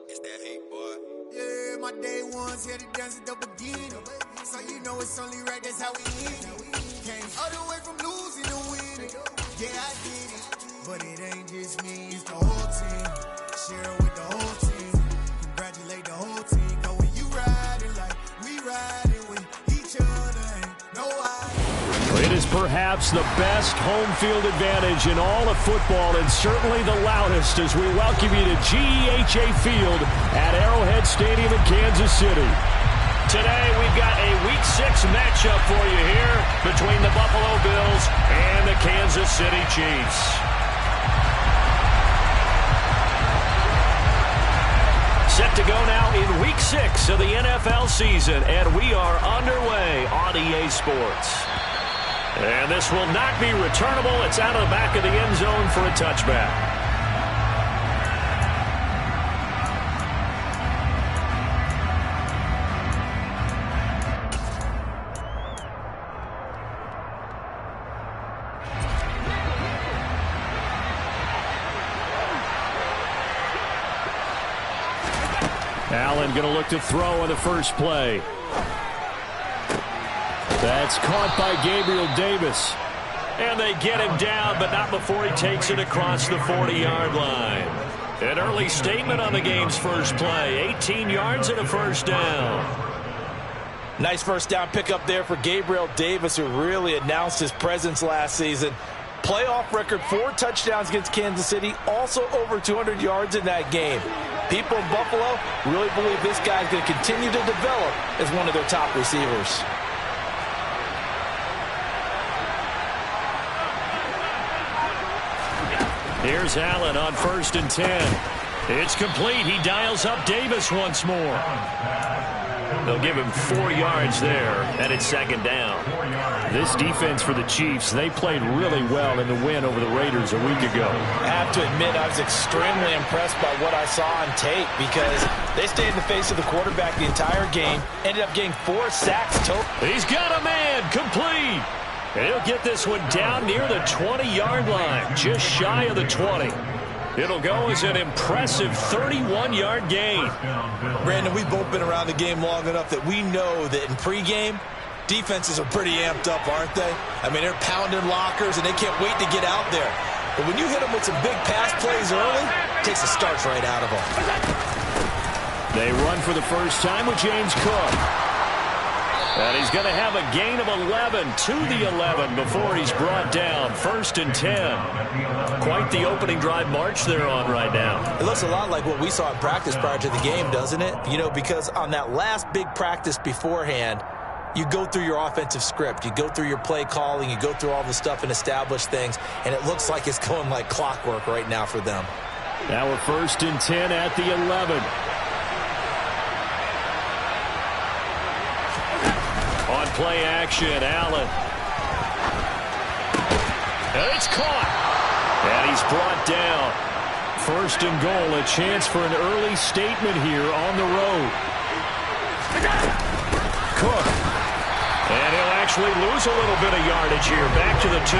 It's that hate, boy. Yeah, my day ones here to dance at the beginning. So you know it's only right, that's how we end it. Came all the way from losing to winning. Yeah, I did it. But it ain't just me, it's the whole team. Share it with the whole team. Congratulate the whole team. Cause when you riding like we riding with each other, ain't no hiding. It is perhaps the best home field advantage in all of football, and certainly the loudest, as we welcome you to GEHA Field at Arrowhead Stadium in Kansas City. Today we've got a Week 6 matchup for you here between the Buffalo Bills and the Kansas City Chiefs. Set to go now in Week 6 of the NFL season, and we are underway on EA Sports. And this will not be returnable. It's out of the back of the end zone for a touchback. Allen going to look to throw on the first play. That's caught by Gabriel Davis. And they get him down, but not before he takes it across the 40-yard line. An early statement on the game's first play. 18 yards and a first down. Nice first down pickup there for Gabriel Davis, who really announced his presence last season. Playoff record, 4 touchdowns against Kansas City, also over 200 yards in that game. People in Buffalo really believe this guy's going to continue to develop as one of their top receivers. Here's Allen on 1st and 10. It's complete. He dials up Davis once more. They'll give him 4 yards there, and it's 2nd down. This defense for the Chiefs, they played really well in the win over the Raiders a week ago. I have to admit, I was extremely impressed by what I saw on tape because they stayed in the face of the quarterback the entire game, ended up getting 4 sacks total. He's got a man, complete. And he'll get this one down near the 20-yard line, just shy of the 20. It'll go as an impressive 31-yard gain. Brandon, we've both been around the game long enough that we know that in pregame, defenses are pretty amped up, aren't they? I mean, they're pounding lockers, and they can't wait to get out there. But when you hit them with some big pass plays early, it takes the starch right out of them. They run for the first time with James Cook. And he's going to have a gain of 11 to the 11 before he's brought down. 1st and 10. Quite the opening drive march they're on right now. It looks a lot like what we saw in practice prior to the game, doesn't it? You know, because on that last big practice beforehand, you go through your offensive script. You go through your play calling. You go through all the stuff and establish things. And it looks like it's going like clockwork right now for them. Now we're 1st and 10 at the 11. On play action, Allen. And it's caught. And he's brought down. 1st and goal, a chance for an early statement here on the road. Cook. And he'll actually lose a little bit of yardage here. Back to the 2.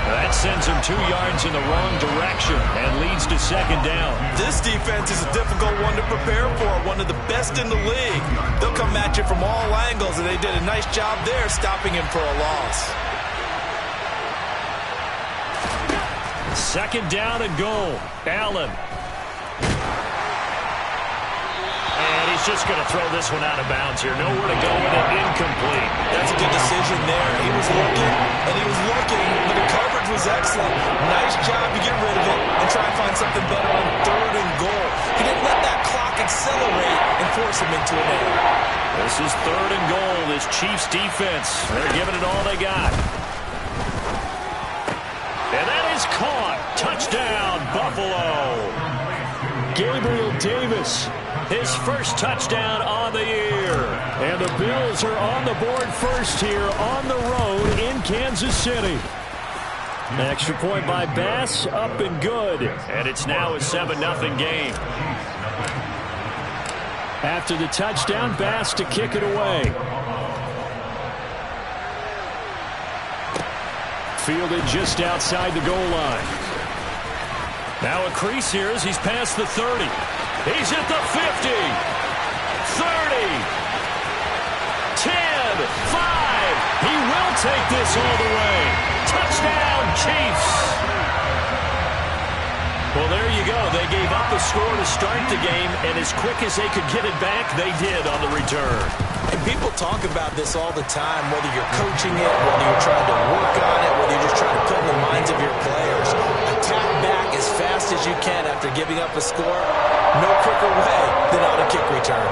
That sends him 2 yards in the wrong direction and leads to 2nd down. This defense is a difficult one to prepare for, one of the best in the league. They'll come at you from all angles, and they did a nice job there stopping him for a loss. 2nd down and goal. Allen. And he's just going to throw this one out of bounds here. Nowhere to go with it. Incomplete. That's a good decision there. He was looking, and he was looking, but the coverage was excellent. Nice job to get rid of it and try and find something better on 3rd and goal. He didn't let that clock accelerate and force him into an error. This is 3rd and goal. This Chiefs defense, they're giving it all they got. And that is caught. Touchdown, Buffalo. Gabriel Davis, his first touchdown on the year. And the Bills are on the board first here on the road in Kansas City. An extra point by Bass, up and good. And it's now a 7-0 game. After the touchdown, Bass to kick it away. Fielded just outside the goal line. Now a crease here as he's past the 30. He's at the 50. 30. 10. 5. He will take this all the way. Touchdown, Chiefs. Well, there you go. They gave up a score to start the game, and as quick as they could get it back, they did on the return. And people talk about this all the time, whether you're coaching it, whether you're trying to work on it, whether you're just trying to put in the minds of your players. Attack back as fast as you can after giving up a score. No quicker way than on a kick return.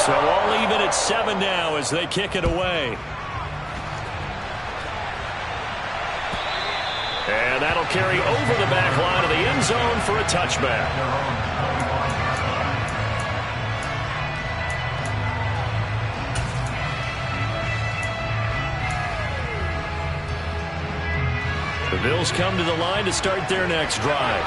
So all even at 7 now as they kick it away. And that'll carry over the back line of the end zone for a touchback. The Bills come to the line to start their next drive.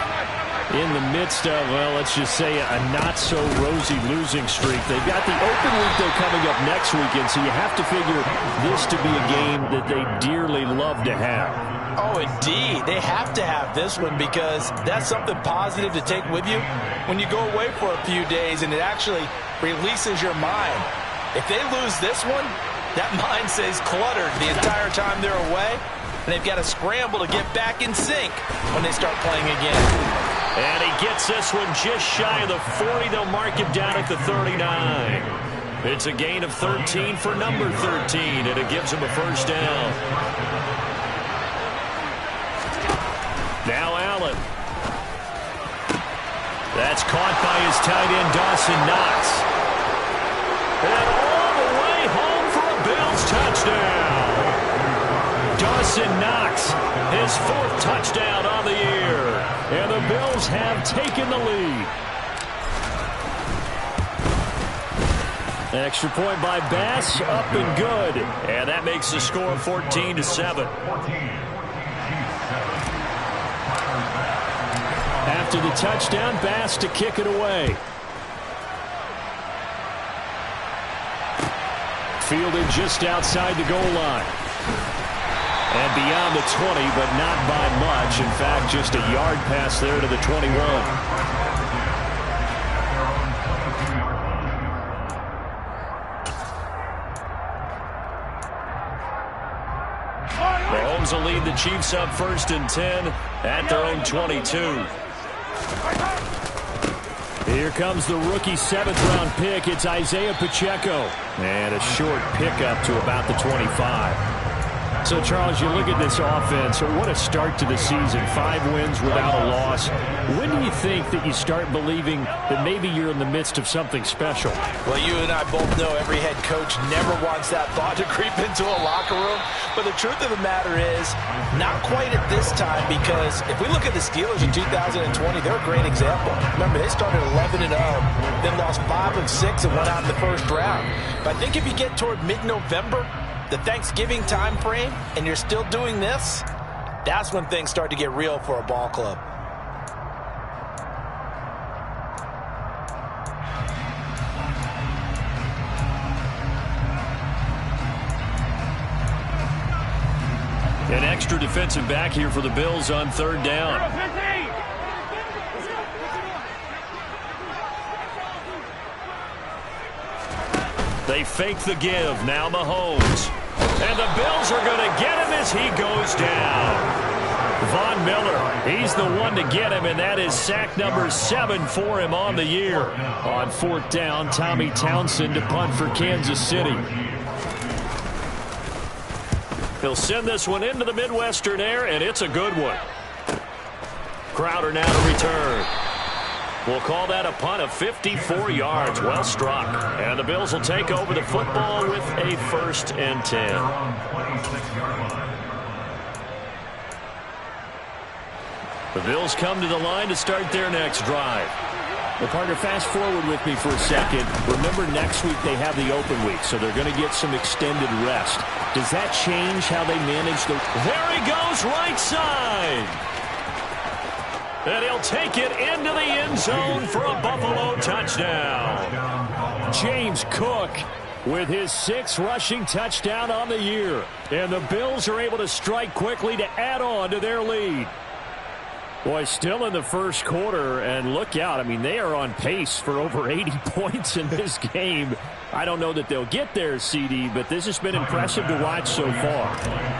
In the midst of, well, let's just say a not-so-rosy losing streak. They've got the open week, though, coming up next weekend, so you have to figure this to be a game that they dearly love to have. Oh, indeed. They have to have this one because that's something positive to take with you when you go away for a few days, and it actually releases your mind. If they lose this one, that mind stays cluttered the entire time they're away, and they've got to scramble to get back in sync when they start playing again. And he gets this one just shy of the 40. They'll mark him down at the 39. It's a gain of 13 for number 13, and it gives him a first down. Now Allen. That's caught by his tight end, Dawson Knox. And all the way home for a Bills touchdown. Dawson Knox, his 4th touchdown on the year. And the Bills have taken the lead. Extra point by Bass, up and good. And that makes the score 14-7. After the touchdown, Bass to kick it away. Fielded just outside the goal line. And beyond the 20, but not by much. In fact, just a yard pass there to the 21. Mahomes will lead the Chiefs up 1st and 10 at their own 22. Here comes the rookie 7th-round pick. It's Isaiah Pacheco. And a short pickup to about the 25. So, Charles, you look at this offense. What a start to the season. 5 wins without a loss. When do you think that you start believing that maybe you're in the midst of something special? Well, you and I both know every head coach never wants that thought to creep into a locker room. But the truth of the matter is, not quite at this time, because if we look at the Steelers in 2020, they're a great example. Remember, they started 11-0, then lost 5 of 6 and went out in the first round. But I think if you get toward mid-November, the Thanksgiving time frame, and you're still doing this, that's when things start to get real for a ball club. An extra defensive back here for the Bills on 3rd down. They fake the give. Now Mahomes. And the Bills are going to get him as he goes down. Von Miller, he's the one to get him, and that is sack number 7 for him on the year. On 4th down, Tommy Townsend to punt for Kansas City. He'll send this one into the Midwestern air, and it's a good one. Crowder now to return. We'll call that a punt of 54 yards. Well struck. And the Bills will take over the football with a 1st and 10. The Bills come to the line to start their next drive. Well, partner, fast forward with me for a second. Remember, next week they have the open week, so they're going to get some extended rest. Does that change how they manage the... There he goes, right side. And he'll take it into the end zone for a Buffalo touchdown. James Cook, with his 6th rushing touchdown on the year. And the Bills are able to strike quickly to add on to their lead. Boy, still in the first quarter, and look out. I mean, they are on pace for over 80 points in this game. I don't know that they'll get there, CD, but this has been impressive to watch so far.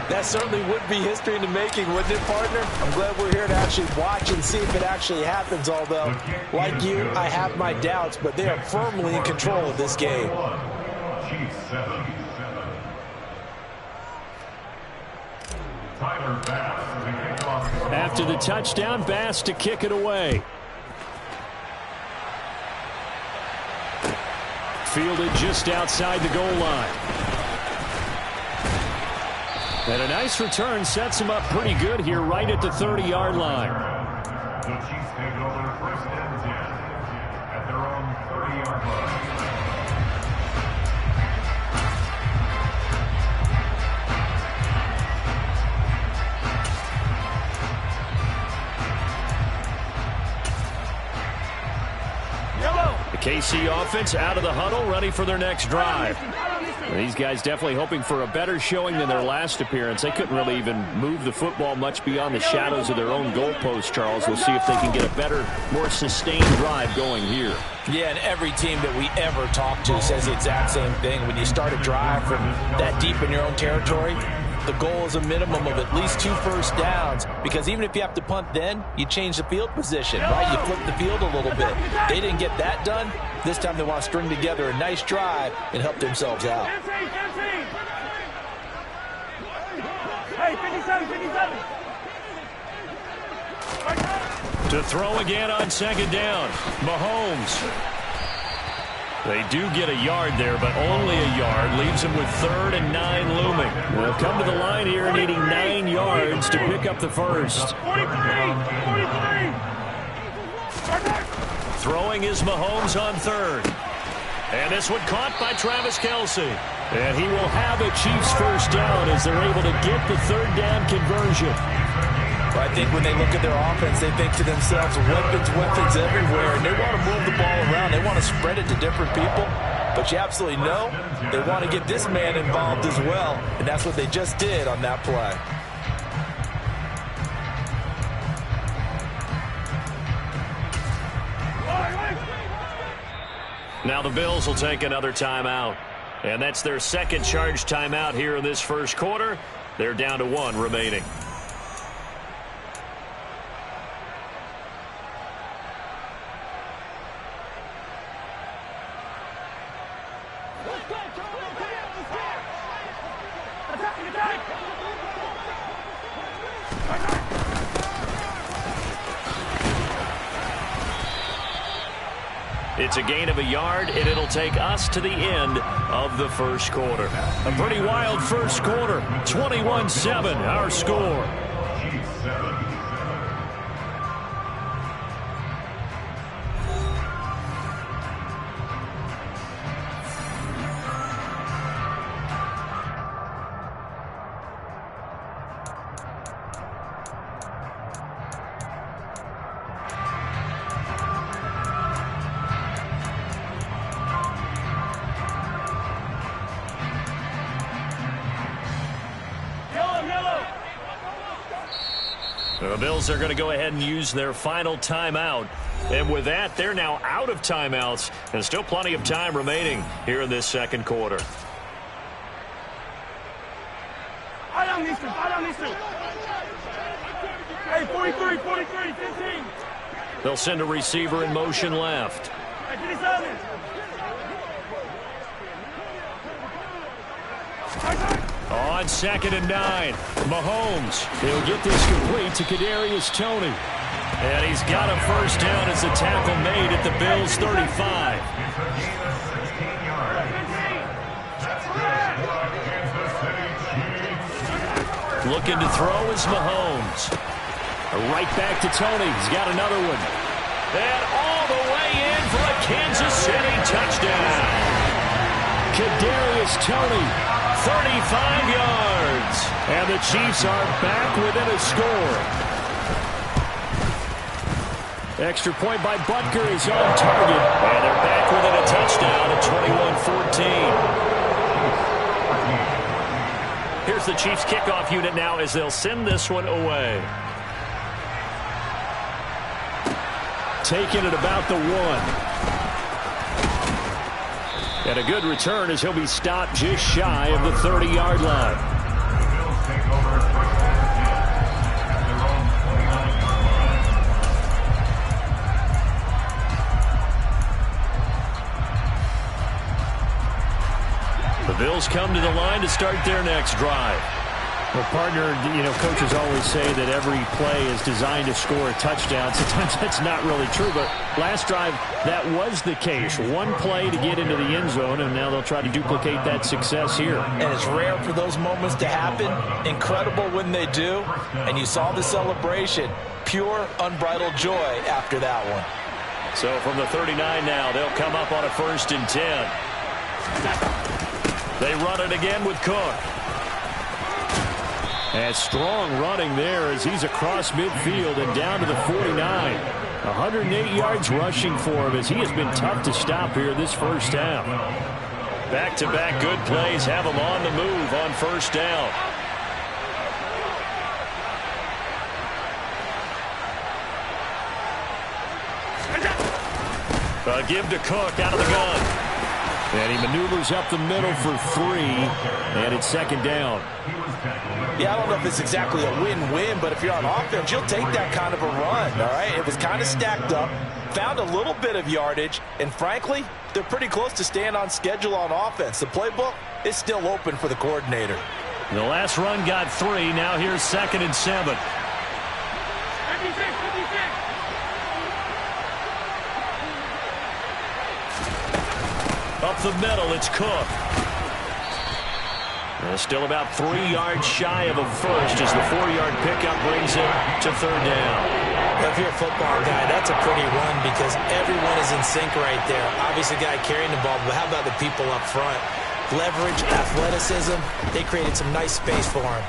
That certainly would be history in the making, wouldn't it, partner? I'm glad we're here to actually watch and see if it actually happens, although, like you, I have my doubts, but they are firmly in control of this game. After the touchdown, Bass to kick it away. Fielded just outside the goal line. And a nice return sets him up pretty good here right at the 30-yard line. The Chiefs take over first and 10 at their own 30-yard line. The KC offense out of the huddle, ready for their next drive. And these guys definitely hoping for a better showing than their last appearance. They couldn't really even move the football much beyond the shadows of their own goalpost, Charles. We'll see if they can get a better, more sustained drive going here. Yeah, and every team that we ever talk to says the exact same thing. When you start a drive from that deep in your own territory, the goal is a minimum of at least 2 first downs, because even if you have to punt then, you change the field position, right? You flip the field a little bit. They didn't get that done. This time they want to string together a nice drive and help themselves out. Hey, 57, 57. To throw again on second down, Mahomes. They do get a yard there, but only a yard. Leaves them with 3rd and 9 looming. They'll come to the line here needing 9 yards to pick up the first. 43. Throwing is Mahomes on 3rd. And this one caught by Travis Kelce. And he will have a Chiefs first down as they're able to get the 3rd down conversion. I think when they look at their offense, they think to themselves, weapons everywhere, and they want to move the ball around. They want to spread it to different people, but you absolutely know they want to get this man involved as well, and that's what they just did on that play. Now the Bills will take another timeout, and that's their second charge timeout here in this first quarter. They're down to 1 remaining. It's a gain of a yard, and it'll take us to the end of the first quarter. A pretty wild first quarter. 21-7, our score. The Bills are going to go ahead and use their final timeout. And with that, they're now out of timeouts. And still plenty of time remaining here in this second quarter. Hey, 43, 43, 15. They'll send a receiver in motion left. Hey, 57. On 2nd and 9, Mahomes. He'll get this complete to Kadarius Toney. And he's got a first down as the tackle made at the Bills' 35. Looking to throw is Mahomes. Right back to Toney. He's got another one. And all the way in for a Kansas City touchdown. Kadarius Toney. 35 yards. And the Chiefs are back within a score. Extra point by Butker is on target. And they're back within a touchdown at 21-14. Here's the Chiefs kickoff unit now as they'll send this one away. Taking it about the 1. And a good return as he'll be stopped just shy of the 30-yard line. The Bills take over first and 10 at their own 29-yard line. The Bills come to the line to start their next drive. Well, partner, coaches always say that every play is designed to score a touchdown. Sometimes that's not really true, but last drive, that was the case. One play to get into the end zone, and now they'll try to duplicate that success here. And it's rare for those moments to happen. Incredible when they do. And you saw the celebration. Pure, unbridled joy after that one. So from the 39 now, they'll come up on a 1st and 10. They run it again with Cook. And strong running there as he's across midfield and down to the 49. 108 yards rushing for him as he has been tough to stop here this first half. Back-to-back good plays have him on the move on 1st down. Give to Cook out of the gun. And he maneuvers up the middle for 3, and it's 2nd down. Yeah, I don't know if it's exactly a win-win, but if you're on offense, you'll take that kind of a run, all right? It was kind of stacked up, found a little bit of yardage, and frankly, they're pretty close to staying on schedule on offense. The playbook is still open for the coordinator. The last run got 3. Now here's 2nd and 7. 56. Up the middle, it's Cook. And still about 3 yards shy of a first as the 4-yard pickup brings him to 3rd down. If you're a football guy, that's a pretty run because everyone is in sync right there. Obviously, the guy carrying the ball, but how about the people up front? Leverage, athleticism, they created some nice space for him.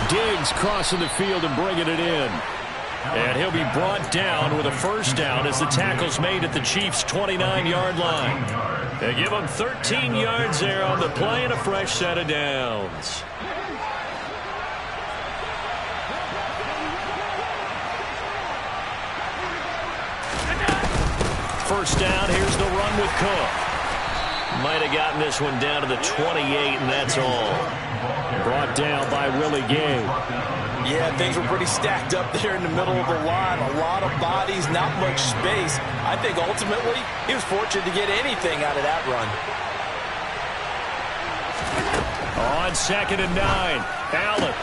Diggs crossing the field and bringing it in. And he'll be brought down with a 1st down as the tackle's made at the Chiefs' 29-yard line. They give him 13 yards there on the play and a fresh set of downs. First down, here's the run with Cook. Might have gotten this one down to the 28, and that's all. Brought down by Willie Gay. Yeah, things were pretty stacked up there in the middle of the line. A lot of bodies, not much space. I think ultimately he was fortunate to get anything out of that run. On 2nd and 9, Allen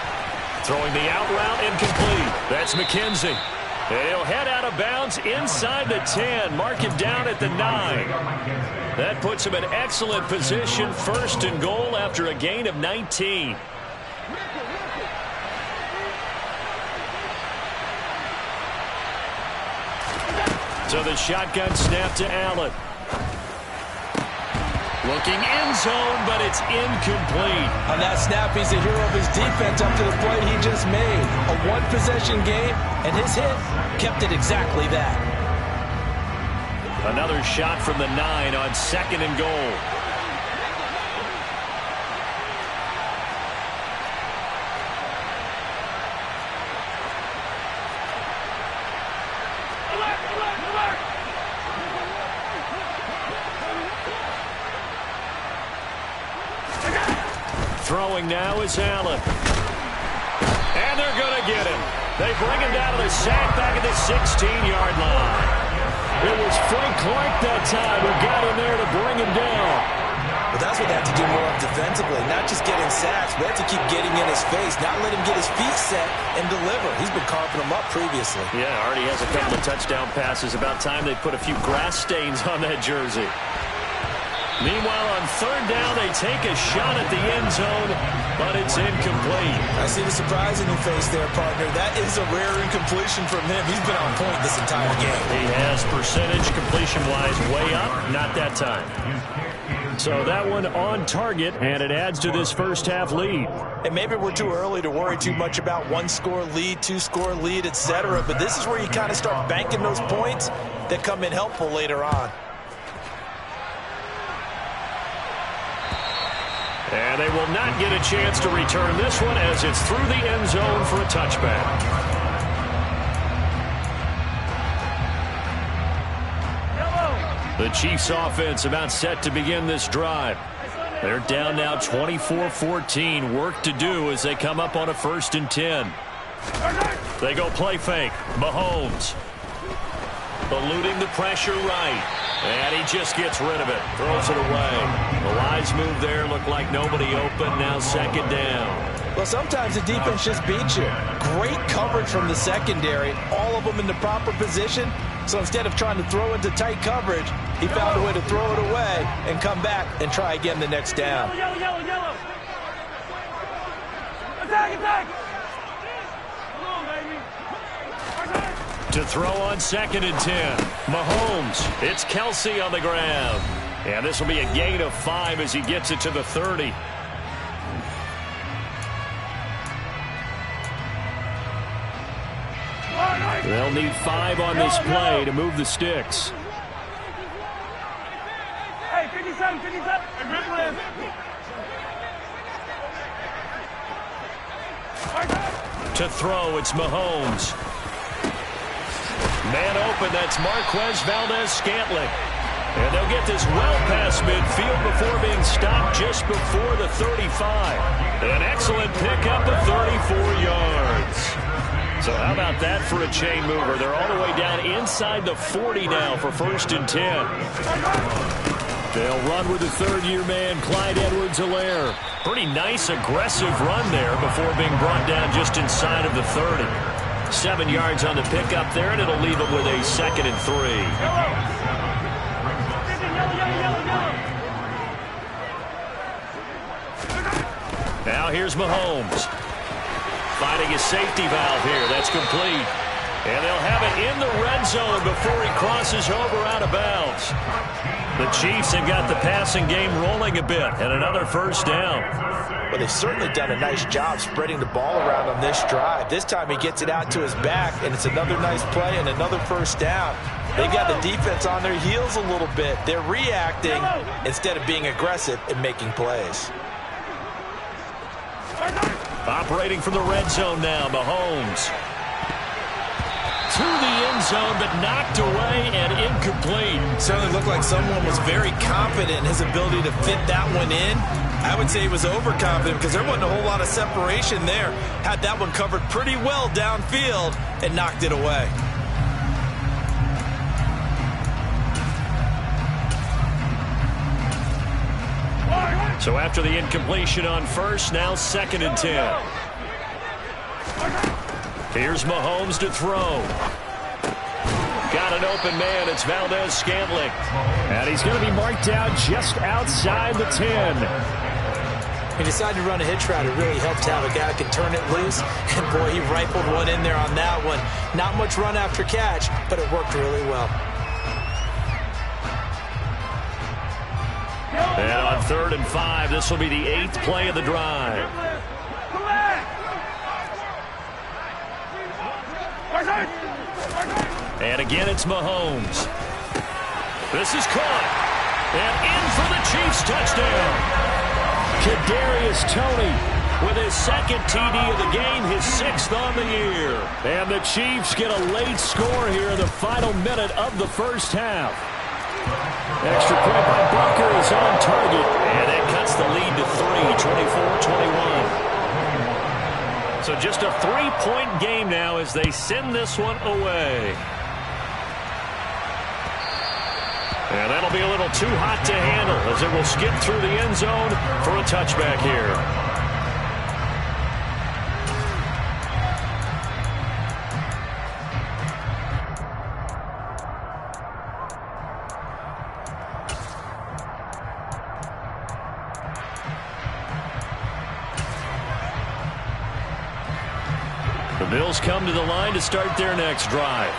throwing the out route incomplete. That's McKenzie. He'll head out of bounds inside the 10. Mark him down at the 9. That puts him in excellent position. 1st and goal after a gain of 19. So the shotgun snap to Allen. Looking end zone, but it's incomplete. On that snap, he's the hero of his defense up to the play he just made. A one-possession game, and his hit kept it exactly that. Another shot from the 9 on 2nd and goal. Throwing now is Allen. And they're going to get him. They bring him down to the sack back at the 16-yard line. It was Frank Clark that time who got in there to bring him down. But that's what they have to do more of defensively, not just getting sacks, but have to keep getting in his face, not let him get his feet set and deliver. He's been carving them up previously. Yeah, already has a couple of touchdown passes. About time they put a few grass stains on that jersey. Meanwhile, on 3rd down, they take a shot at the end zone, but it's incomplete. I see the surprise in your face there, partner. That is a rare incompletion from him. He's been on point this entire game. He has percentage completion-wise way up, not that time. So that one on target, and it adds to this first half lead. And maybe we're too early to worry too much about 1-score lead, 2-score lead, etc. But this is where you kind of start banking those points that come in helpful later on. And they will not get a chance to return this one as it's through the end zone for a touchback. The Chiefs offense about set to begin this drive. They're down now 24-14. Work to do as they come up on a 1st and 10. They go play fake. Mahomes eluding the pressure right. And he just gets rid of it. Throws it away. The wise move there. Looked like nobody open. Now 2nd down. Well, sometimes the defense just beats you. Great coverage from the secondary. All of them in the proper position. So instead of trying to throw into tight coverage, he found a way to throw it away and come back and try again the next down. Yellow. Attack. Come on, baby. To throw on 2nd and 10. Mahomes. It's Kelsey on the ground. And this will be a gain of 5 as he gets it to the 30. They'll need 5 on this play to move the sticks. Hey, 57. To throw, it's Mahomes. Man open, that's Marquez Valdez-Scantling. And they'll get this well past midfield before being stopped just before the 35. An excellent pickup of 34 yards. So how about that for a chain mover? They're all the way down inside the 40 now for 1st and 10. They'll run with the 3rd-year man, Clyde Edwards-Helaire. Pretty nice, aggressive run there before being brought down just inside of the 30. 7 yards on the pickup there, and it'll leave them with a 2nd and 3. Now here's Mahomes. Finding a safety valve here. That's complete. And they'll have it in the red zone before he crosses over out of bounds. The Chiefs have got the passing game rolling a bit, and another 1st down. Well, they've certainly done a nice job spreading the ball around on this drive. This time he gets it out to his back, and it's another nice play and another 1st down. They've got the defense on their heels a little bit. They're reacting instead of being aggressive and making plays. Operating from the red zone now, Mahomes. To the end zone, but knocked away and incomplete. Certainly looked like someone was very confident in his ability to fit that one in. I would say he was overconfident because there wasn't a whole lot of separation there. Had that one covered pretty well downfield and knocked it away. So after the incompletion on 1st, now 2nd and 10. Here's Mahomes to throw. Got an open man. It's Valdez-Scantling. And he's going to be marked out just outside the 10. He decided to run a hitch route. It really helped to have a guy who can turn it loose. And, boy, he rifled one in there on that one. Not much run after catch, but it worked really well. And on 3rd and 5, this will be the 8th play of the drive. And again, it's Mahomes. This is caught. And in for the Chiefs touchdown. Kadarius Toney with his 2nd TD of the game, his 6th on the year. And the Chiefs get a late score here in the final minute of the 1st half. Extra point by Booker is on target. And it cuts the lead to 3, 24-21. So just a 3-point game now as they send this one away. And that'll be a little too hot to handle as it will skip through the end zone for a touchback here. The Bills come to the line to start their next drive.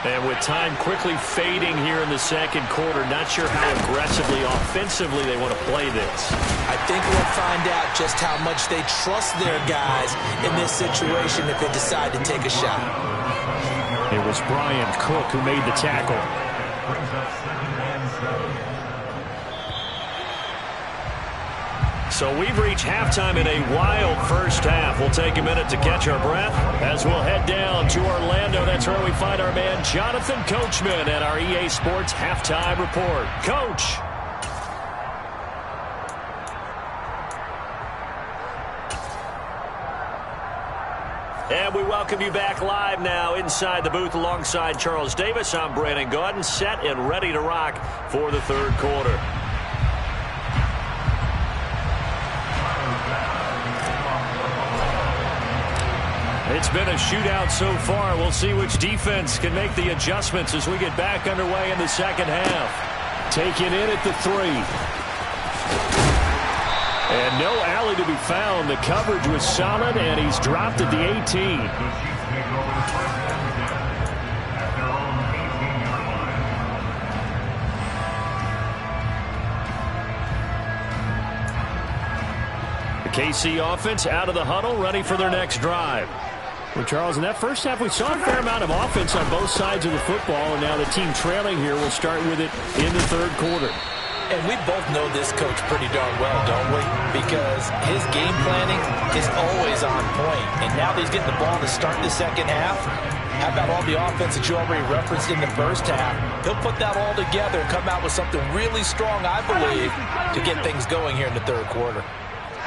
And with time quickly fading here in the 2nd quarter, not sure how aggressively, offensively they want to play this. I think we'll find out just how much they trust their guys in this situation if they decide to take a shot. It was Brian Cook who made the tackle. So we've reached halftime in a wild first half. We'll take a minute to catch our breath as we'll head down to Orlando. That's where we find our man Jonathan Coachman at our EA Sports Halftime Report. Coach. And we welcome you back live now inside the booth alongside Charles Davis. I'm Brandon Gaudin, set and ready to rock for the third quarter. It's been a shootout so far. We'll see which defense can make the adjustments as we get back underway in the second half. Taken in at the 3. And no alley to be found. The coverage was solid, and he's dropped at the 18. The Chiefs take over first and 10 at their own 18-yard line. The KC offense out of the huddle, ready for their next drive. Well, Charles, in that first half, we saw a fair amount of offense on both sides of the football, and now the team trailing here will start with it in the third quarter. And we both know this coach pretty darn well, don't we? Because his game planning is always on point. And now that he's getting the ball to start the second half, how about all the offense that you already referenced in the first half? He'll put that all together and come out with something really strong, I believe, to get things going here in the third quarter.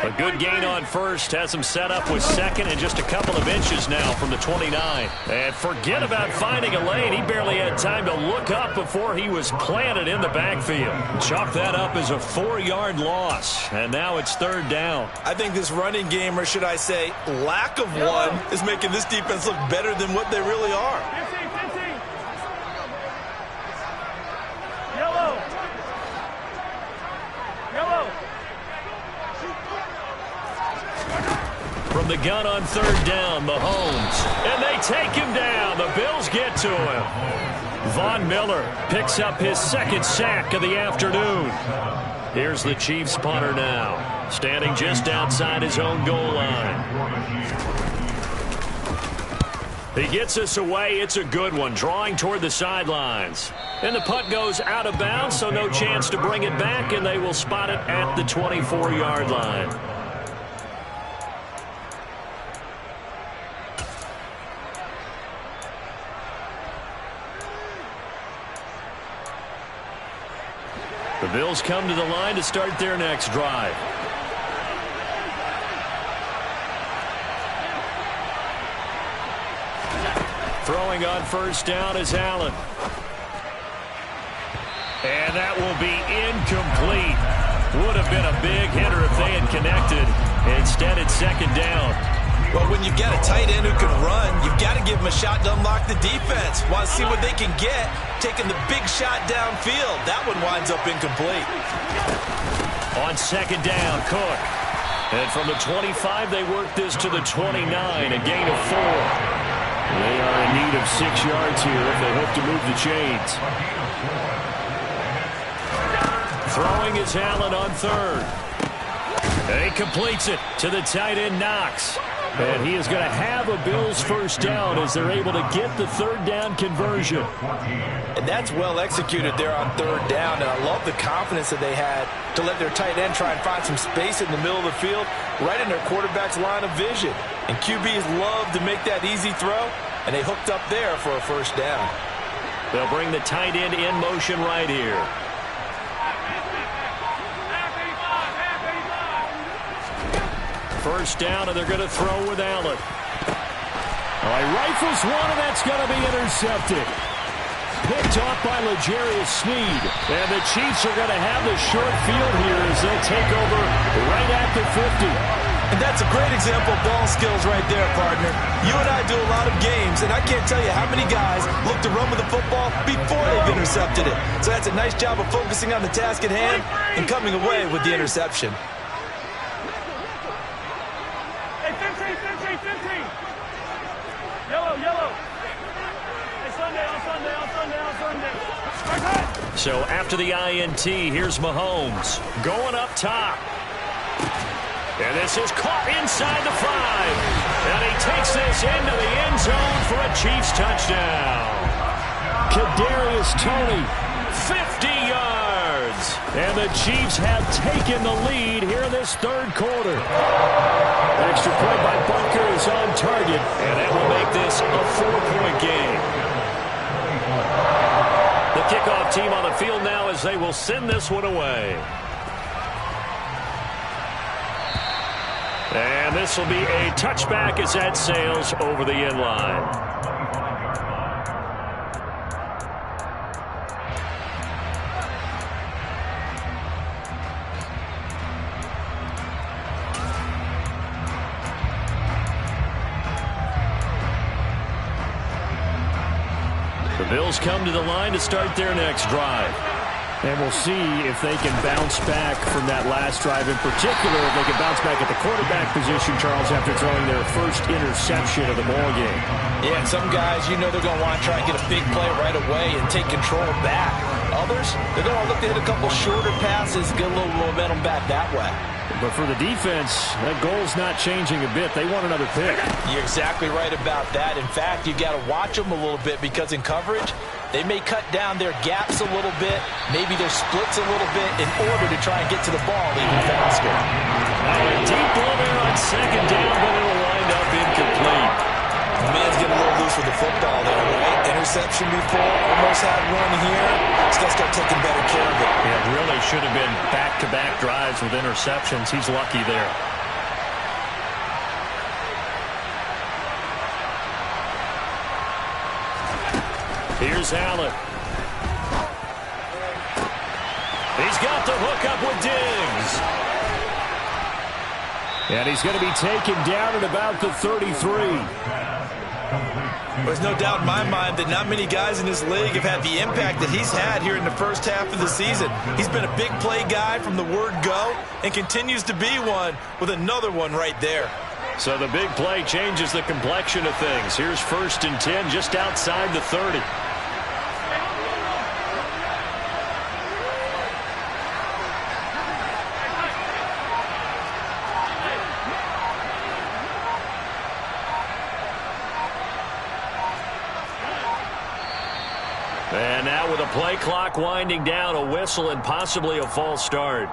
A good gain on first, has him set up with second and just a couple of inches now from the 29. And forget about finding a lane. He barely had time to look up before he was planted in the backfield. Chalk that up as a 4-yard loss, and now it's third down. I think this running game, or should I say lack of one, is making this defense look better than what they really are. 15. Yellow. From the gun on third down, Mahomes. And they take him down. The Bills get to him. Von Miller picks up his second sack of the afternoon. Here's the Chiefs punter now, standing just outside his own goal line. He gets us away. It's a good one, drawing toward the sidelines. And the punt goes out of bounds, so no chance to bring it back, and they will spot it at the 24-yard line. The Bills come to the line to start their next drive. Throwing on first down is Allen. And that will be incomplete. Would have been a big hitter if they had connected. Instead, it's second down. Well, when you've got a tight end who can run, you've got to give him a shot to unlock the defense. Want to see what they can get, taking the big shot downfield. That one winds up incomplete. On second down, Cook. And from the 25, they work this to the 29, a gain of 4. They are in need of 6 yards here if they hope to move the chains. Throwing is Allen on third. And he completes it to the tight end, Knox. And he is going to have a Bills first down as they're able to get the third down conversion. And that's well executed there on third down. And I love the confidence that they had to let their tight end try and find some space in the middle of the field, right in their quarterback's line of vision. And QBs love to make that easy throw, and they hooked up there for a first down. They'll bring the tight end in motion right here. First down, and they're going to throw with Allen. All right, rifles one, and that's going to be intercepted. Picked off by L'Jarius Sneed. And the Chiefs are going to have the short field here as they take over right at the 50. And that's a great example of ball skills right there, partner. You and I do a lot of games, and I can't tell you how many guys look to run with the football before they've intercepted it. So that's a nice job of focusing on the task at hand and coming away with the interception. Hey, 15. Yellow. Hey, Sunday. So after the INT, here's Mahomes going up top. And this is caught inside the 5. And he takes this into the end zone for a Chiefs touchdown. Kadarius Toney, 50 yards. And the Chiefs have taken the lead here in this third quarter. Extra point by Bunker is on target, and that will make this a 4-point game. The kickoff team on the field now as they will send this one away. And this will be a touchback as that sails over the end line. The Bills come to the line to start their next drive. And we'll see if they can bounce back from that last drive. In particular, if they can bounce back at the quarterback position, Charles, after throwing their first interception of the ballgame. Yeah, and some guys, you know they're going to want to try and get a big play right away and take control back. Others, they're going to look to hit a couple shorter passes, get a little momentum back that way. But for the defense, that goal's not changing a bit. They want another pick. You're exactly right about that. In fact, you got to watch them a little bit because in coverage, they may cut down their gaps a little bit, maybe their splits a little bit in order to try and get to the ball even faster. Now a deep ball there on second down, but it'll wind up incomplete. The man's getting a little loose with the football there, right? Interception before, almost had one here. He's got to start taking better care of it. Yeah, it really should have been back-to-back drives with interceptions. He's lucky there. Here's Allen. He's got the hook up with Diggs. And he's going to be taken down at about the 33. There's no doubt in my mind that not many guys in this league have had the impact that he's had here in the first half of the season. He's been a big play guy from the word go and continues to be one with another one right there. So the big play changes the complexion of things. Here's 1st and 10 just outside the 30. And now with a play clock winding down, a whistle and possibly a false start.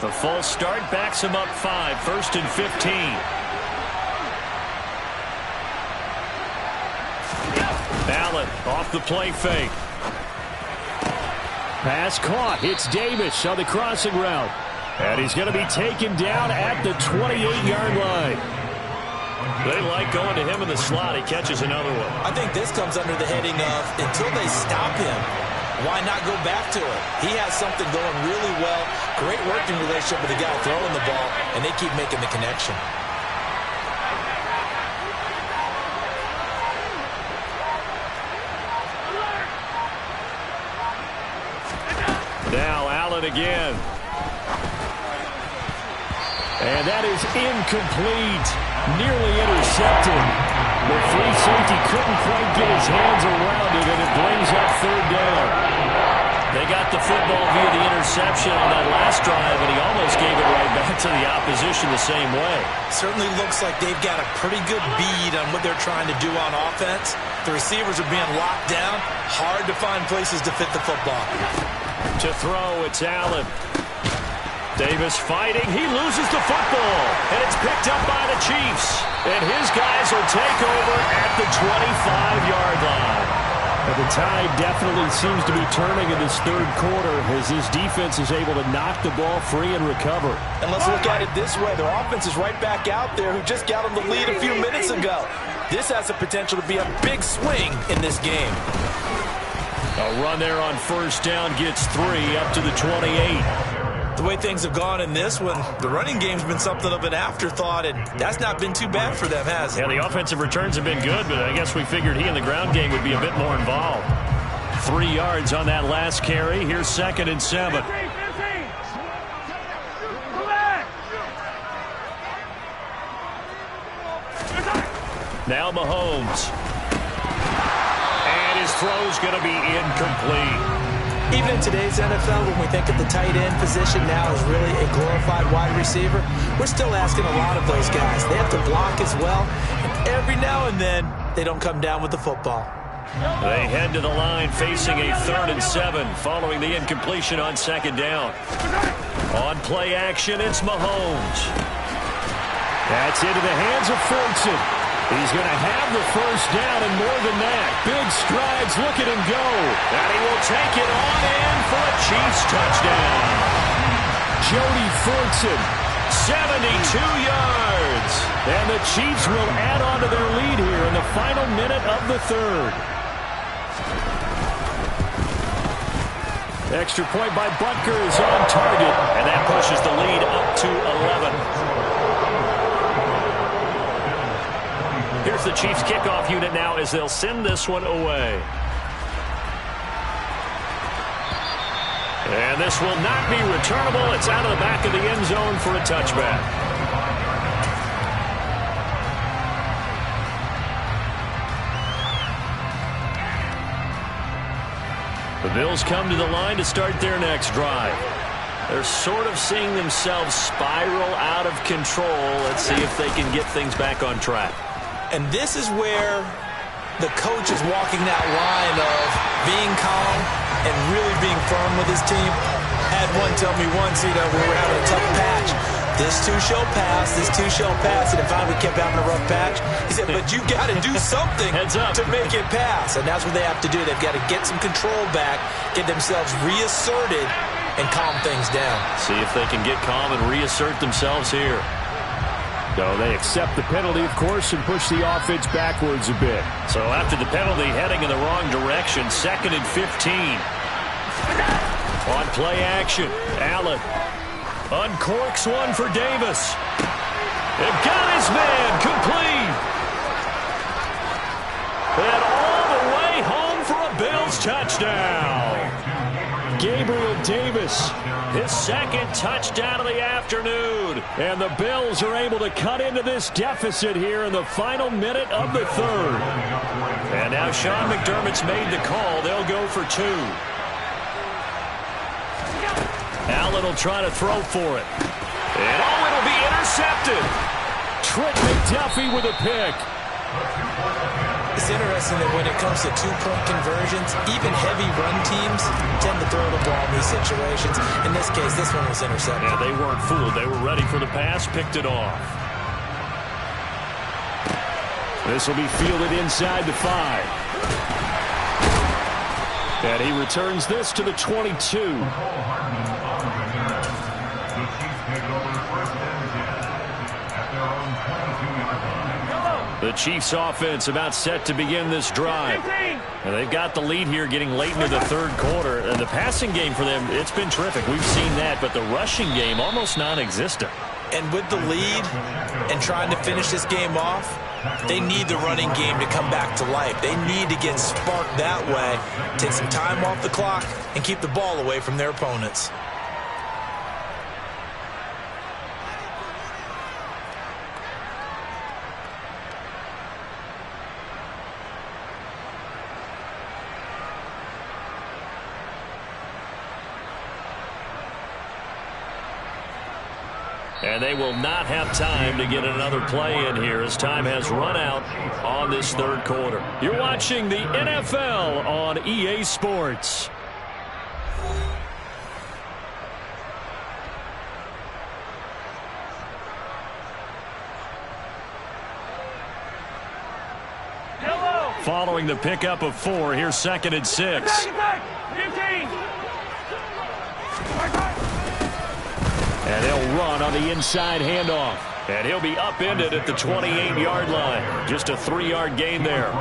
The false start backs him up 5, 1st and 15. Allen off the play fake. Pass caught. Hits Davis on the crossing route. And he's going to be taken down at the 28-yard line. They like going to him in the slot. He catches another one. I think this comes under the heading of until they stop him, why not go back to it? He has something going really well. Great working relationship with the guy throwing the ball, and they keep making the connection. Now Allen again. And that is incomplete. Nearly intercepted. The free safety couldn't quite get his hands around it, and it brings up 3rd down. They got the football via the interception on that last drive, and he almost gave it right back to the opposition the same way. Certainly looks like they've got a pretty good bead on what they're trying to do on offense. The receivers are being locked down. Hard to find places to fit the football. To throw, it's Allen. Davis fighting. He loses the football, and it's picked up by the Chiefs. And his guys will take over at the 25-yard line. But the tide definitely seems to be turning in this third quarter as his defense is able to knock the ball free and recover. And let's look at it this way. Their offense is right back out there who just got them the lead a few minutes ago. This has the potential to be a big swing in this game. A run there on 1st down gets 3 up to the 28. The way things have gone in this one, the running game's been something of an afterthought, and that's not been too bad for them, has it? Yeah, the offensive returns have been good, but I guess we figured he in the ground game would be a bit more involved. 3 yards on that last carry. Here's 2nd and 7. Now Mahomes. And his throw's going to be incomplete. Even in today's NFL, when we think of the tight end position now as really a glorified wide receiver, we're still asking a lot of those guys. They have to block as well, and every now and then, they don't come down with the football. They head to the line facing a 3rd and 7 following the incompletion on 2nd down. On play action, it's Mahomes. That's into the hands of Fortson. He's going to have the 1st down and more than that. Big strides, look at him go. And he will take it on in for a Chiefs touchdown. Jody Fortson, 72 yards. And the Chiefs will add on to their lead here in the final minute of the 3rd. Extra point by Butker is on target, and that pushes the lead up to 11. Here's the Chiefs kickoff unit now as they'll send this one away. And this will not be returnable. It's out of the back of the end zone for a touchback. The Bills come to the line to start their next drive. They're sort of seeing themselves spiral out of control. Let's see if they can get things back on track. And this is where the coach is walking that line of being calm and really being firm with his team. I had one tell me once, we were having a tough patch. This too shall pass, this too shall pass. And finally we kept having a rough patch. He said, but you got to do something to make it pass. And that's what they have to do. They've got to get some control back, get themselves reasserted, and calm things down. See if they can get calm and reassert themselves here. So they accept the penalty, of course, and push the offense backwards a bit. So after the penalty, heading in the wrong direction, 2nd and 15. On play action, Allen uncorks one for Davis. It got his man complete. And all the way home for a Bills touchdown. Gabriel Davis, his 2nd touchdown of the afternoon. And the Bills are able to cut into this deficit here in the final minute of the 3rd. And now Sean McDermott's made the call. They'll go for 2. Allen will try to throw for it. And it'll be intercepted. Trent McDuffie with a pick. It's interesting that when it comes to 2-point conversions, even heavy run teams tend to throw the ball in these situations. In this case, this one was intercepted. Yeah, they weren't fooled. They were ready for the pass, picked it off. This will be fielded inside the 5. And he returns this to the 22. The Chiefs offense about set to begin this drive. And they've got the lead here getting late into the 3rd quarter. And the passing game for them, it's been terrific. We've seen that, but the rushing game almost non-existent. And with the lead and trying to finish this game off, they need the running game to come back to life. They need to get sparked that way, take some time off the clock, and keep the ball away from their opponents. And they will not have time to get another play in here as time has run out on this 3rd quarter. You're watching the NFL on EA Sports. Following the pickup of 4, here's 2nd and 6. 15. And they'll run on the inside handoff. And he'll be upended at the 28-yard line. Just a 3-yard gain there. 15.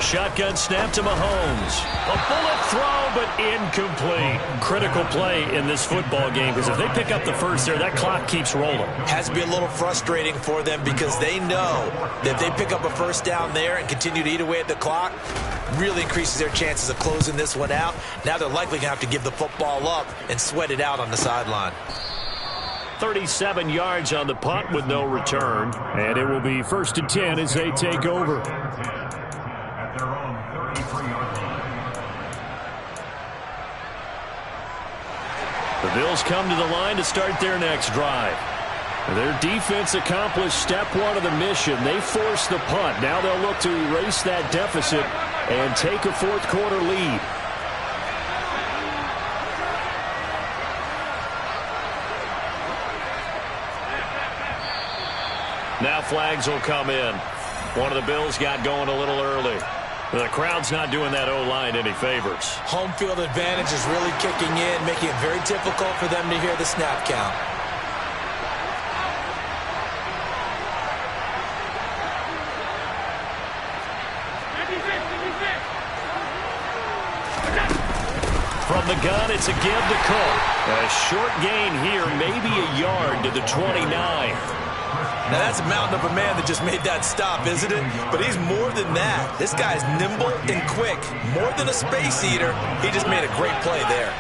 Shotgun snap to Mahomes. A bullet throw, but incomplete. Critical play in this football game, because if they pick up the first there, that clock keeps rolling. Has to be a little frustrating for them because they know that if they pick up a 1st down there and continue to eat away at the clock, really increases their chances of closing this one out. Now they're likely going to have to give the football up and sweat it out on the sideline. 37 yards on the punt with no return. And it will be 1st and 10 as they take over. At their own 33-yard line. The Bills come to the line to start their next drive. Their defense accomplished step one of the mission. They forced the punt. Now they'll look to erase that deficit and take a fourth quarter lead. Now flags will come in. One of the Bills got going a little early. The crowd's not doing that O-line any favors. Home field advantage is really kicking in, making it very difficult for them to hear the snap count. From the gun, it's a give to Cook. A short gain here, maybe a yard to the 29. Now, that's a mountain of a man that just made that stop, isn't it? But he's more than that. This guy's nimble and quick. More than a space eater. He just made a great play there.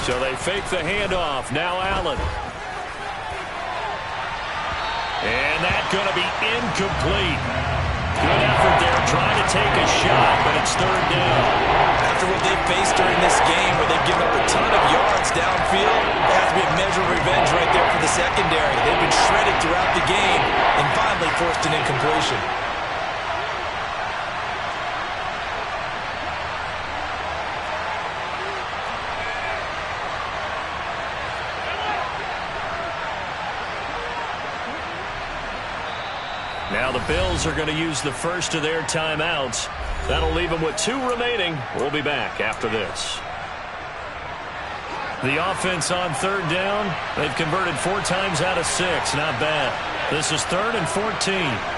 So they fake the handoff. Now Allen. And that's going to be incomplete. Good effort there trying to take a shot, but it's third down. After what they faced during this game where they've given up a ton of yards downfield, there has to be a measure of revenge right there for the secondary. They've been shredded throughout the game and finally forced an incompletion. Now the Bills are going to use the first of their timeouts. That'll leave them with 2 remaining. We'll be back after this. The offense on third down. They've converted 4 times out of 6. Not bad. This is 3rd and 14.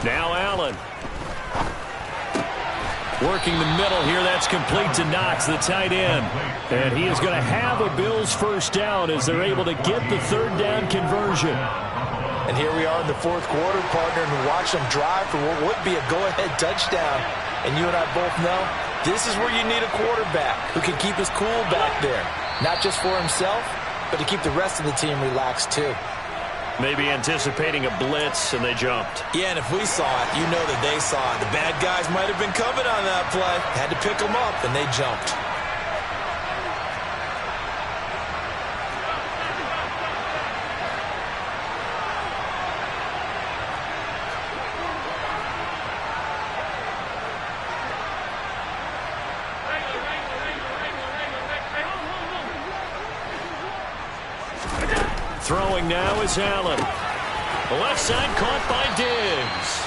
Now Allen. Working the middle here. That's complete to Knox, the tight end. And he is going to have a Bills first down as they're able to get the third down conversion. And here we are in the fourth quarter, partner, and watch them drive for what would be a go-ahead touchdown. And you and I both know this is where you need a quarterback who can keep his cool back there. Not just for himself, but to keep the rest of the team relaxed too. Maybe anticipating a blitz, and they jumped. Yeah, and if we saw it, you know that they saw it. The bad guys might have been coming on that play. Had to pick them up, and they jumped. Throwing now is Allen. The left side caught by Diggs.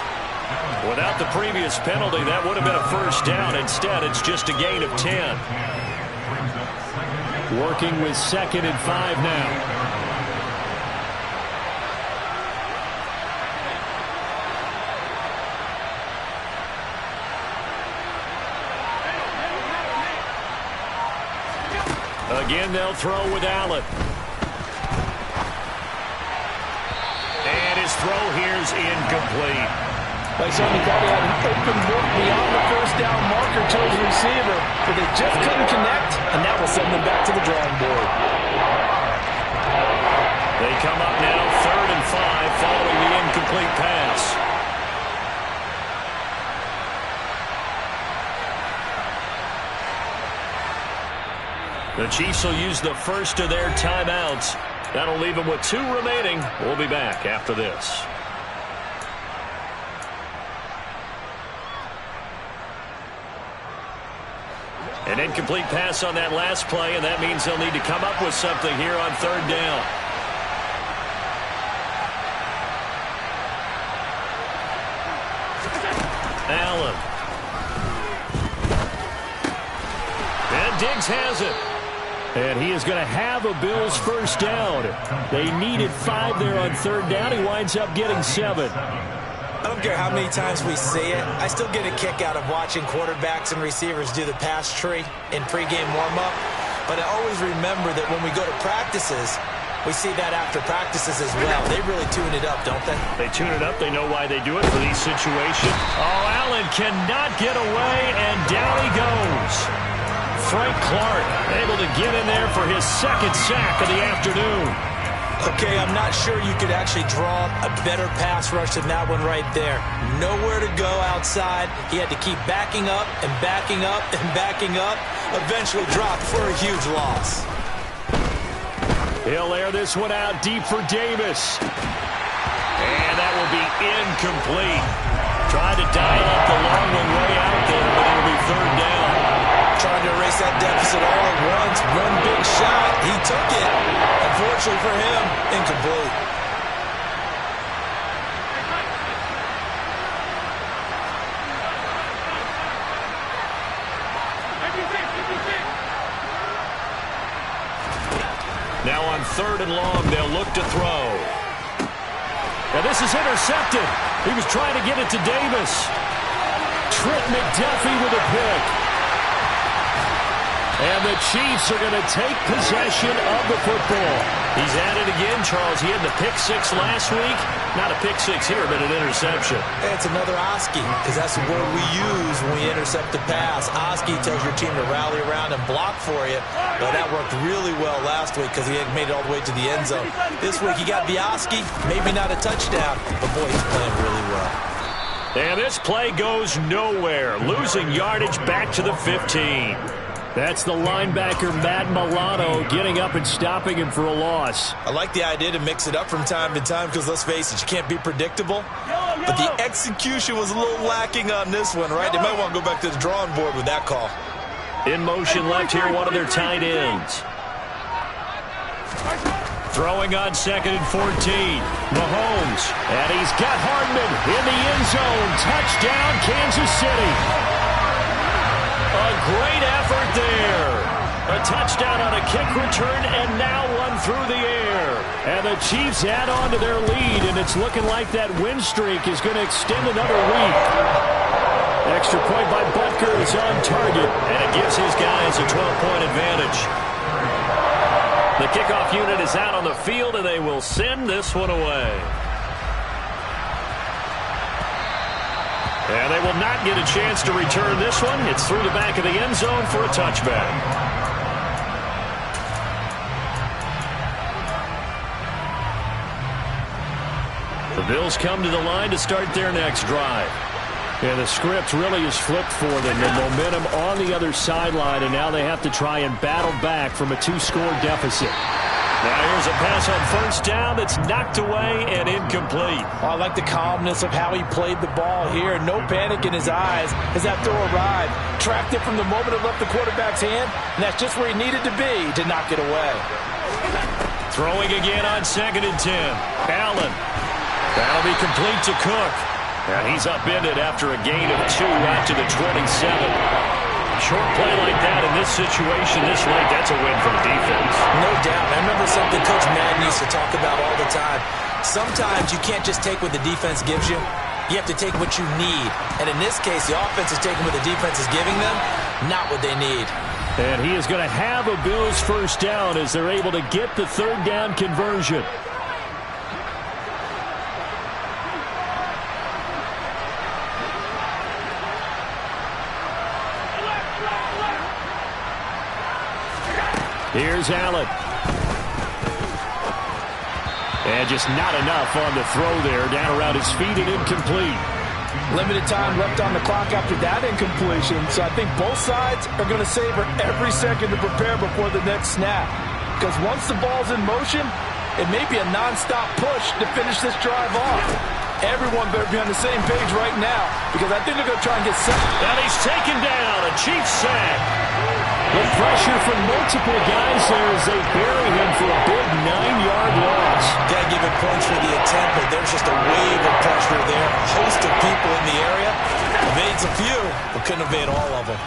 Without the previous penalty, that would have been a first down. Instead, it's just a gain of 10. Working with 2nd and 5 now. Again, they'll throw with Allen. Throw here's incomplete. Like somebody thought he had an open book beyond the first down marker to his receiver, but they just couldn't connect, and that will send them back to the drawing board. They come up now 3rd and 5 following the incomplete pass. The Chiefs will use the first of their timeouts. That'll leave them with 2 remaining. We'll be back after this. An incomplete pass on that last play, and that means they'll need to come up with something here on 3rd down. Allen. And Diggs has it. And he is going to have a Bills first down. They needed 5 there on 3rd down. He winds up getting 7. I don't care how many times we see it. I still get a kick out of watching quarterbacks and receivers do the pass tree in pregame warm-up. But I always remember that when we go to practices, We see that after practices as well. They really tune it up, don't they? They tune it up. They know why they do it for these situations. Oh, Allen cannot get away, and down he goes. Frank Clark able to get in there for his second sack of the afternoon. Okay, I'm not sure you could actually draw a better pass rush than that one right there. Nowhere to go outside. He had to keep backing up and backing up and backing up. Eventually dropped for a huge loss. He'll air this one out deep for Davis. And that will be incomplete. Tried to dial up the long one way out there, but it'll be third down. Trying to erase that deficit all at once. One big shot. He took it. Unfortunately for him, incomplete. Now on third and long, they'll look to throw. Now this is intercepted. He was trying to get it to Davis. Trent McDuffie with a pick. And the Chiefs are going to take possession of the football. He's at it again, Charles. He had the pick-6 last week. Not a pick-6 here, but an interception. Hey, it's another Oski, because that's the word we use when we intercept a pass. Oski tells your team to rally around and block for you. But that worked really well last week because he had made it all the way to the end zone. This week, he got the Oski, maybe not a touchdown, but boy, he's playing really well. And this play goes nowhere. Losing yardage back to the 15. That's the linebacker, Matt Milano, getting up and stopping him for a loss. I like the idea to mix it up from time to time because, let's face it, you can't be predictable. But the execution was a little lacking on this one, right? They might want to go back to the drawing board with that call. In motion left here, one of their tight ends. Throwing on 2nd and 14. Mahomes. And he's got Hardman in the end zone. Touchdown, Kansas City. A great effort there. A touchdown on a kick return, and now one through the air. And the Chiefs add on to their lead, and it's looking like that win streak is going to extend another week. Extra point by Butker is on target, and it gives his guys a 12-point advantage. The kickoff unit is out on the field, and they will send this one away. And they will not get a chance to return this one. It's through the back of the end zone for a touchback. The Bills come to the line to start their next drive. And the script really is flipped for them. The momentum on the other sideline, and now they have to try and battle back from a 2-score deficit. Now here's a pass on first down that's knocked away and incomplete. I like the calmness of how he played the ball here. No panic in his eyes as that throw arrived. Tracked it from the moment it left the quarterback's hand, and that's just where he needed to be to knock it away. Throwing again on 2nd and 10. Allen. That'll be complete to Cook. And he's upended after a gain of 2 out to the 27. Short play like that in this situation this late, that's a win for the defense. No doubt. I remember something Coach Madden used to talk about all the time. Sometimes you can't just take what the defense gives you. You have to take what you need. And in this case, the offense is taking what the defense is giving them, not what they need. And he is going to have a Bills first down as they're able to get the third down conversion. Here's Allen. And just not enough on the throw there. Down around his feet and incomplete. Limited time left on the clock after that incompletion. So I think both sides are going to savor every second to prepare before the next snap. Because once the ball's in motion, it may be a nonstop push to finish this drive off. Everyone better be on the same page right now because I think they're going to try and get set. And he's taken down. A Chiefs sack. The pressure from multiple guys there as they bury him for a big 9-yard loss. Got to give him points for the attempt, but there's just a wave of pressure there. A host of people in the area. Evades a few, but couldn't evade all of them.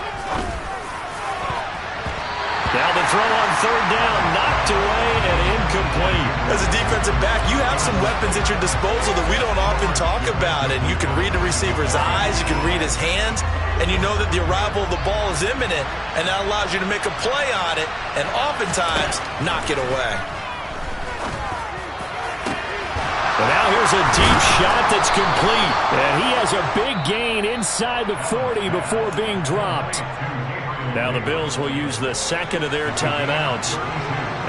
Now the throw on third down, knocked away and incomplete. As a defensive back, you have some weapons at your disposal that we don't often talk about. And you can read the receiver's eyes, you can read his hands, and you know that the arrival of the ball is imminent, and that allows you to make a play on it and oftentimes knock it away. And now here's a deep shot that's complete. And he has a big gain inside the 40 before being dropped. Now the Bills will use the second of their timeouts,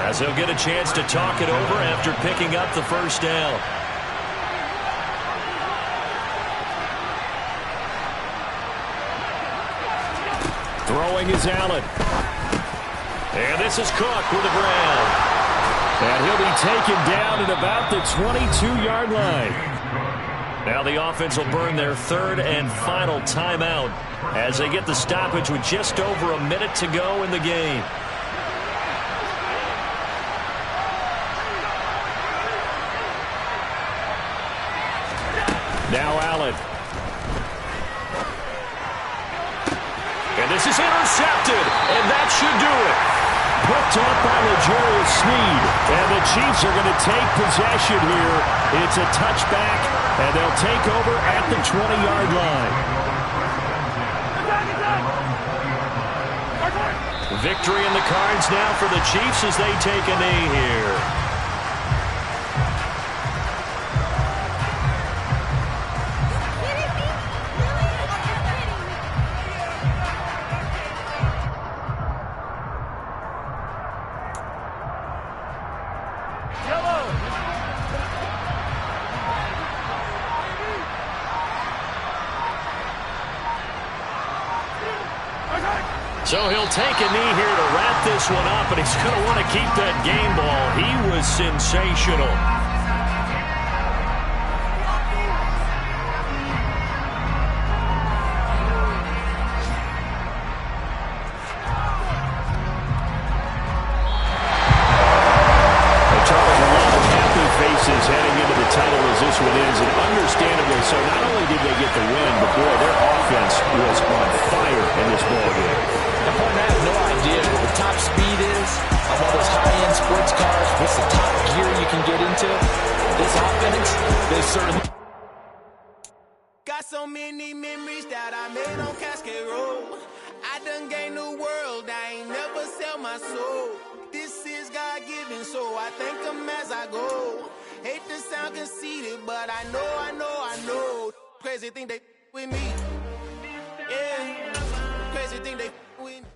as they'll get a chance to talk it over after picking up the first down. Throwing is Allen. And this is Cook with the grab. And he'll be taken down at about the 22-yard line. Now the offense will burn their third and final timeout as they get the stoppage with just over a minute to go in the game. Now Allen. And this is intercepted, and that should do it. Picked up by L'Jarius Sneed, and the Chiefs are going to take possession here. It's a touchback, and they'll take over at the 20-yard line. Victory in the cards now for the Chiefs as they take a knee here. So he'll take a knee here to wrap this one up, and he's going to want to keep that game ball. He was sensational. Charles, a lot of happy faces heading into the title as this one ends, and understandably so. Not only did they get the win, but boy, their offense was on fire in this ball game. I have no idea what the top speed is of all those high-end sports cars. What's the top gear you can get into? This offense, they certainly... Got so many memories that I made on Cascade Road. I done gained the world, I ain't never sell my soul. This is God-given, so I thank him as I go. Hate to sound conceited, but I know. Crazy thing they with me. Yeah, crazy thing they with me.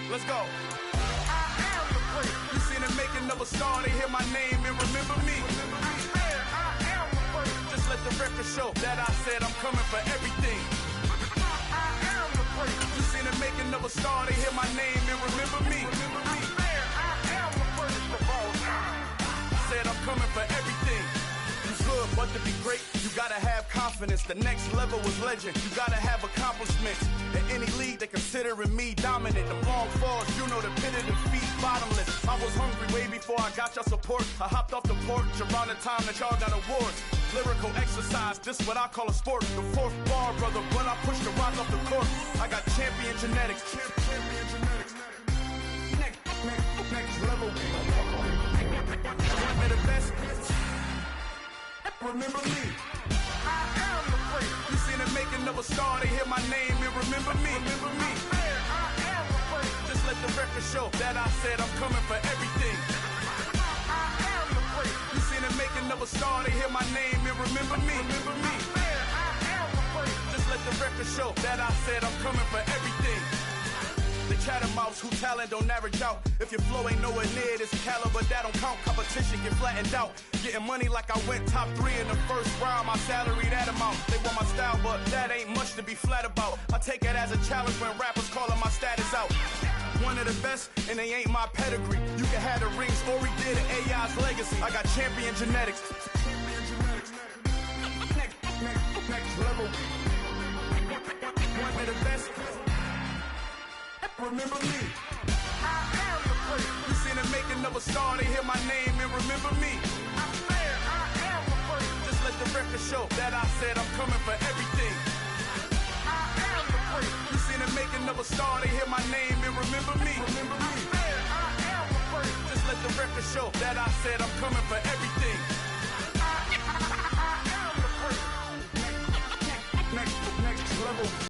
Let's go. You seen the making of a star, they hear my name and remember me. Just let the record show that I said I'm coming for everything. You seen the making of a star, they hear my name and remember me. Said I'm coming for everything. You good, but to be great, you gotta have confidence. The next level was legend. You gotta have accomplishments. In any league, they considering me dominant. The long falls, you know the pit of defeat, bottomless. I was hungry way before I got your support. I hopped off the porch around the time that y'all got awards. Lyrical exercise, this what I call a sport. The fourth bar, brother, when I push the rock off the court. I got champion genetics. Next level. Want me the best? Remember me. I am the freak. You seen the making of a star, they hear my name and remember me. Remember me. I am the freak. Just let the record show that I said I'm coming for everything. I am the freak. You seen the making of a star, they hear my name and remember me. Remember me. I am the freak. Just let the record show that I said I'm coming for everything. The chattermouths who talent don't average out. If your flow ain't nowhere near this caliber, that don't count. Competition get flattened out. Getting money like I went top 3 in the first round. My salary that amount. They want my style, but that ain't much to be flat about. I take it as a challenge when rappers calling my status out. One of the best, and they ain't my pedigree. You can have the rings, or we did it, AI's legacy. I got champion genetics. Next level. One of the best. Remember me. You seen the making of a star, they hear my name and remember me. Just let the record show that I said I'm coming for everything. You seen the making of a star, they hear my name and remember me.